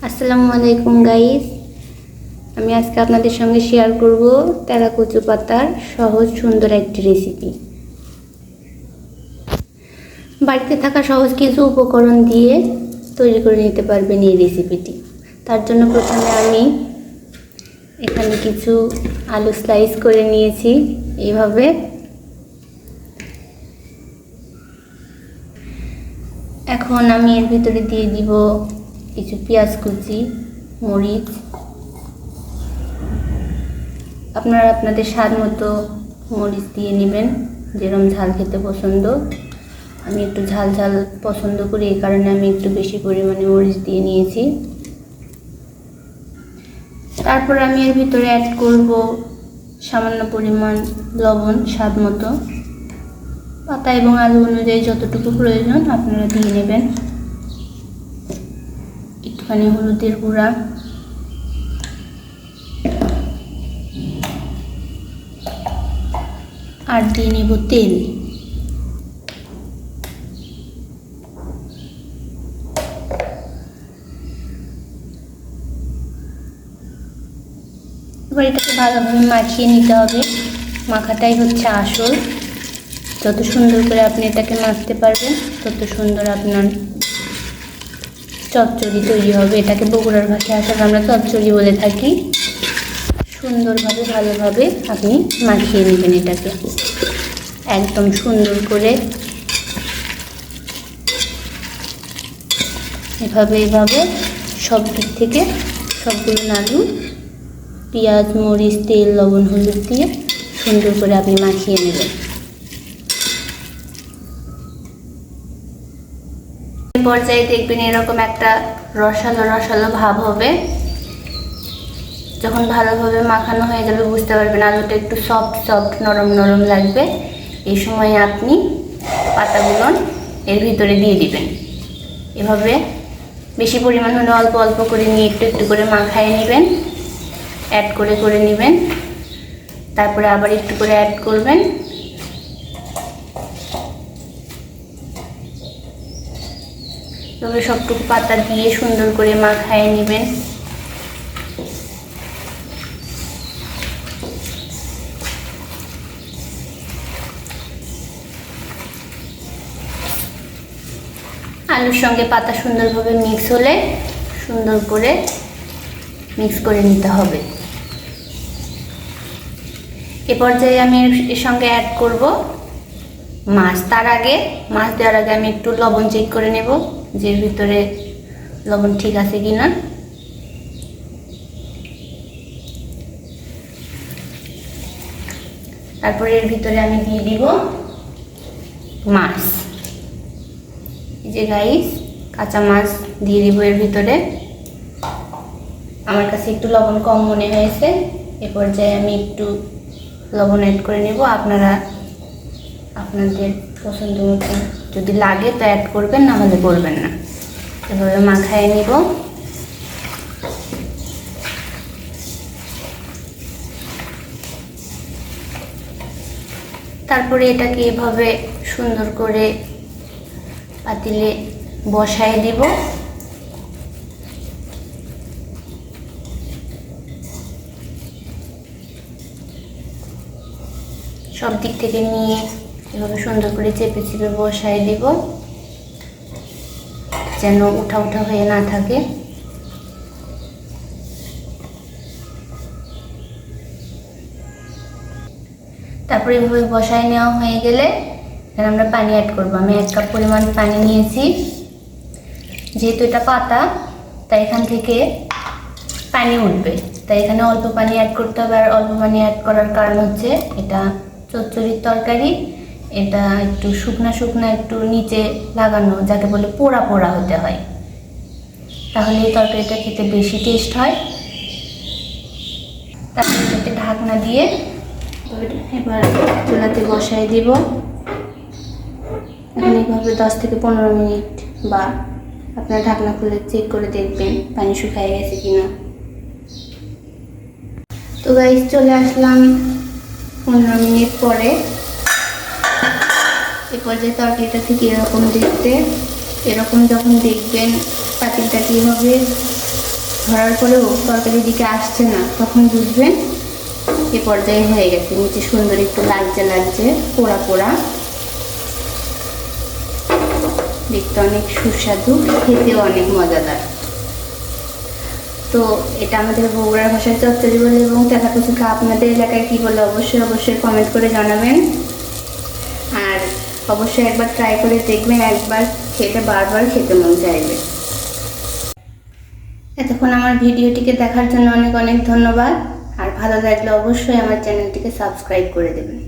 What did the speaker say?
আসসালামু আলাইকুম গাইস। আমি আজকে আপনাদের সঙ্গে শেয়ার করব তেলাকুচু পাতার সহজ সুন্দর একটি রেসিপি। বাড়িতে থাকা সহজ কিছু উপকরণ দিয়ে তৈরি করে নিতে পারবেন এই রেসিপিটি। তার জন্য প্রথমে আমি এখানে কিছু আলু স্লাইস করে নিয়েছি এইভাবে। এখন আমি এর ভিতরে দিয়ে দিব কিছু পেঁয়াজ কুচি, মরিচ। আপনারা আপনাদের স্বাদ মতো মরিচ দিয়ে নেবেন, যেরকম ঝাল খেতে পছন্দ। আমি একটু ঝাল ঝাল পছন্দ করি, এই কারণে আমি একটু বেশি পরিমাণে মরিচ দিয়ে নিয়েছি। তারপর আমি এর ভিতরে অ্যাড করব সামান্য পরিমাণ লবণ, স্বাদ মতো। পাতা এবং আলু অনুযায়ী যতটুকু প্রয়োজন আপনারা দিয়ে নেবেন। একটুখানি হলুদের গুঁড়া, আর দিয়ে নেব তেল। এবার এটাকে ভালোভাবে মাখিয়ে নিতে হবে। মাখাটাই হচ্ছে আসল। যত সুন্দর করে আপনি এটাকে মাখতে পারবেন তত সুন্দর আপনার চচ্চড়ি তৈরি হবে। এটাকে বগুড়ার ভাষায় আসলে আমরা চচ্চড়ি বলে থাকি। সুন্দরভাবে ভালোভাবে আপনি মাখিয়ে নেবেন এটাকে একদম সুন্দর করে, এভাবে সব দিক থেকে সবগুলো আলু, পেঁয়াজ, মরিচ, তেল, লবণ, হলুদ দিয়ে সুন্দর করে আপনি মাখিয়ে নেবেন। পর্যায়ে দেখবেন এরকম একটা রসালো রসালো ভাব হবে। যখন ভালোভাবে মাখানো হয়ে যাবে বুঝতে পারবেন আলুটা একটু সফট নরম নরম লাগবে। এই সময় আপনি পাতাগুলো এর ভিতরে দিয়ে দিবেন। এভাবে বেশি পরিমাণ হলে অল্প অল্প করে নিয়ে একটু একটু করে মাখায় নেবেন, অ্যাড করে নেবেন। তারপরে আবার একটু করে অ্যাড করবেন। তবে সবটুকু পাতা দিয়ে সুন্দর করে মাখায় নেবেন। আলুর সঙ্গে পাতা সুন্দরভাবে মিক্স হলে সুন্দর করে মিক্স করে নিতে হবে। এ পর্যায়ে আমি এর সঙ্গে অ্যাড করব মাছ। তার আগে মাছ দেওয়ার আগে আমি একটু লবণ চেক করে নেব যে এর ভিতরে লবণ ঠিক আছে কিনা। তারপরে এর ভিতরে আমি দিয়ে দিব মাছ। এই যে গাইস, কাঁচা মাছ দিয়ে দিব এর ভিতরে। আমার কাছে একটু লবণ কম মনে হয়েছে। এ পর্যায়ে আমি একটু লবণ অ্যাড করে নেব। আপনারা আপনাদের পছন্দ মতো যদি লাগে তো অ্যাড করবেন, না হলে করবেন না। এভাবে মাখায় নিব। তারপরে এটাকে এভাবে সুন্দর করে পাতিলে বসায় দিব। সব দিক থেকে নিয়ে এভাবে সুন্দর করে চেপে চেপে বসায় দিব, যেন উঠা উঠা হয়ে না থাকে। তারপরে এভাবে বসায় নেওয়া হয়ে গেলে এখানে আমরা পানি অ্যাড করবো। আমি 1 কাপ পরিমাণ পানি নিয়েছি। যেহেতু এটা পাতা তাই এখান থেকে পানি উঠবে, তাই এখানে অল্প পানি অ্যাড করতে হবে। আর অল্প পানি অ্যাড করার কারণ হচ্ছে এটা চচ্চড়ির তরকারি, এটা একটু শুকনা একটু নিচে লাগানো, যাকে বলে পোড়া পোড়া হতে হয়, তাহলে এই তরকারিটা খেতে বেশি টেস্ট হয়। তারপরে এটাকে ঢাকনা দিয়ে এবার চুলাতে বসাই দিব। এখন এইভাবে 10 থেকে 15 মিনিট বা আপনার ঢাকনা খুলে চেক করে দেখবেন পানি শুকিয়ে গেছে কিনা। তো গাইস, চলে আসলাম 15 মিনিট পরে। এ পর্যায়ে তরকারিটা ঠিক এরকম দেখতে, এরকম যখন দেখবেন পাতিলটা কীভাবে ধরার পরেও তরকারির দিকে আসছে না, তখন বুঝবেন এ পর্যায়ে হয়ে গেছে। নিচে সুন্দর একটু লালচে লালচে পোড়া পোড়া, দেখতে অনেক সুস্বাদু, খেতেও অনেক মজাদার। তো এটা আমাদের বগুড়ার ভাষায় চচ্চড়ি বলে, এবং তেলাকুচুকে আপনাদের এলাকায় কী বলে অবশ্যই কমেন্ট করে জানাবেন। আর অবশ্যই একবার ট্রাই করে দেখবেন, একবার খেতে বারবার খেতে মন চাইবে। এতক্ষণ আমার ভিডিওটিকে দেখার জন্য অনেক অনেক ধন্যবাদ। আর ভালো লাগলে অবশ্যই আমার চ্যানেলটিকে সাবস্ক্রাইব করে দেবেন।